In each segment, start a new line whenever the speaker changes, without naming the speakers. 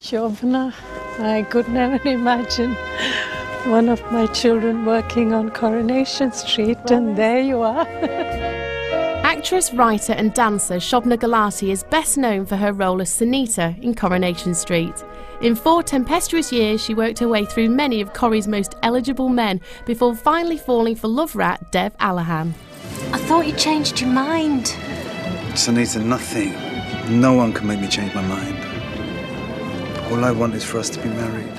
Shobna, I could never imagine one of my children working on Coronation Street, and there you are.
Actress, writer and dancer Shobna Gulati is best known for her role as Sunita in Coronation Street. In 4 tempestuous years, she worked her way through many of Corrie's most eligible men before finally falling for love rat Dev Alahan.
I thought you changed your mind.
Sunita, nothing. No one can make me change my mind. All I want is for us to be married.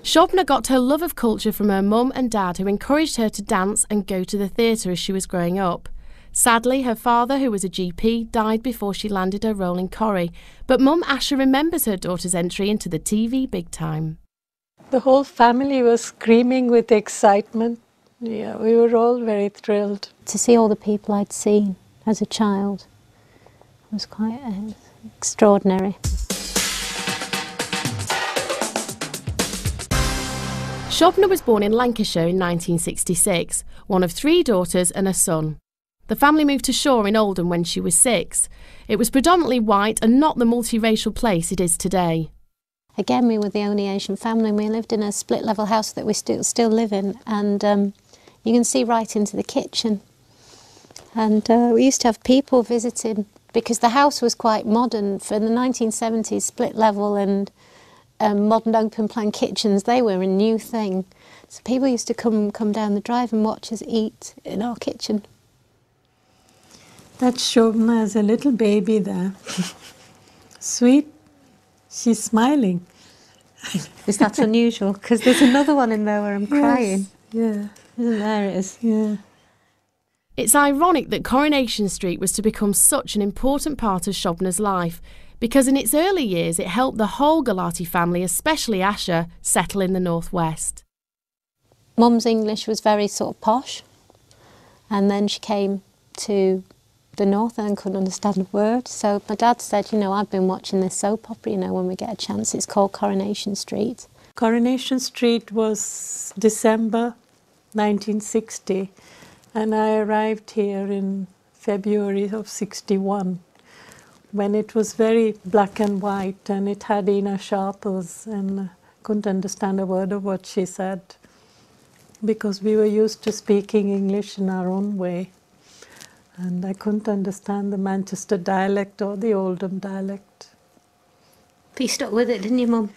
Shobna got her love of culture from her mum and dad, who encouraged her to dance and go to the theatre as she was growing up. Sadly, her father, who was a GP, died before she landed her role in Corrie, but mum Asha remembers her daughter's entry into the TV big time.
The whole family was screaming with excitement. Yeah, we were all very thrilled.
To see all the people I'd seen as a child was quite extraordinary.
Shobna was born in Lancashire in 1966, one of 3 daughters and a son. The family moved to Shaw in Oldham when she was 6. It was predominantly white and not the multiracial place it is today.
Again, we were the only Asian family, and we lived in a split-level house that we still live in, and you can see right into the kitchen. And we used to have people visiting, because the house was quite modern. For the 1970s, split-level and modern open-plan kitchens, they were a new thing. So people used to come down the drive and watch us eat in our kitchen.
That's Shobna as a little baby there. Sweet. She's smiling.
Is that unusual? Because there's another one in there where I'm crying.
Yeah.
Isn't there? It is.
Yeah.
It's ironic that Coronation Street was to become such an important part of Shobna's life, because in its early years it helped the whole Gulati family, especially Asha, settle in the northwest.
Mum's English was very sort of posh, and then she came to the north and couldn't understand a word. So my dad said, you know, I've been watching this soap opera, you know, when we get a chance. It's called Coronation Street.
Coronation Street was December 1960, and I arrived here in February of 61, when it was very black and white, and it had Ina Sharples, and I couldn't understand a word of what she said, because we were used to speaking English in our own way. And I couldn't understand the Manchester dialect or the Oldham dialect.
But you stuck with it, didn't you, Mum?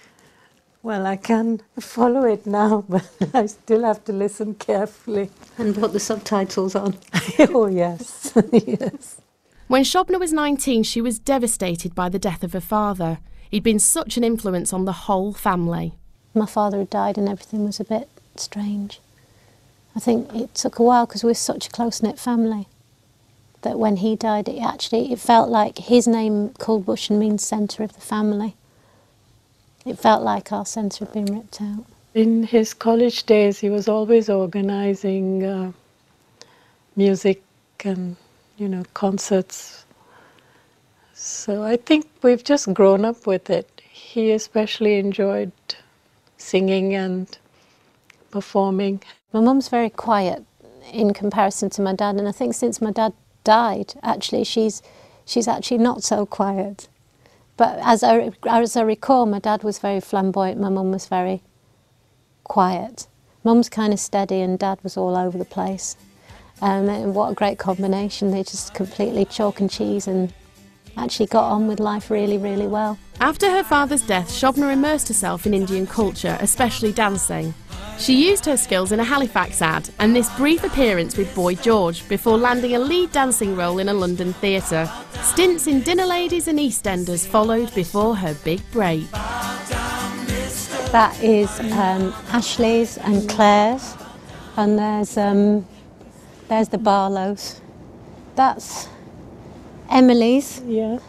Well, I can follow it now, but I still have to listen carefully.
And put the subtitles on.
Oh, yes, yes.
When Shobna was 19, she was devastated by the death of her father. He'd been such an influence on the whole family.
My father had died and everything was a bit strange. I think it took a while because we were such a close-knit family, that when he died, it felt like his name, Culbushen, means centre of the family. It felt like our centre had been ripped out.
In his college days, he was always organising music and, you know, concerts. So I think we've just grown up with it. He especially enjoyed singing and performing.
My mum's very quiet in comparison to my dad, and I think since my dad died, actually, she's actually not so quiet. But as I recall, my dad was very flamboyant, my mum was very quiet. Mum's kind of steady and dad was all over the place. And what a great combination. They just completely chalk and cheese and actually got on with life really, really well.
After her father's death, Shobna immersed herself in Indian culture, especially dancing. She used her skills in a Halifax ad and this brief appearance with Boy George before landing a lead dancing role in a London theatre. Stints in Dinner Ladies and EastEnders followed before her big break.
That is Ashley's and Claire's, and there's the Barlows. That's Emily's.
Yeah.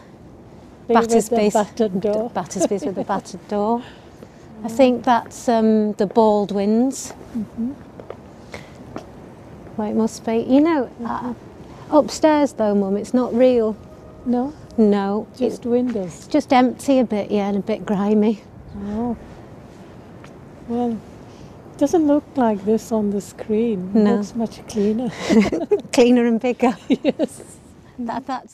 Battersby's.
Battered door.
Battersby's with the battered door. I think that's the Baldwins. Well, it must be. You know, upstairs though, Mum, it's not real.
No?
No.
Just windows?
It's just empty a bit, yeah, and a bit grimy.
Oh. Well, it doesn't look like this on the screen.
No.
It looks much cleaner.
Cleaner and bigger.
Yes.
That's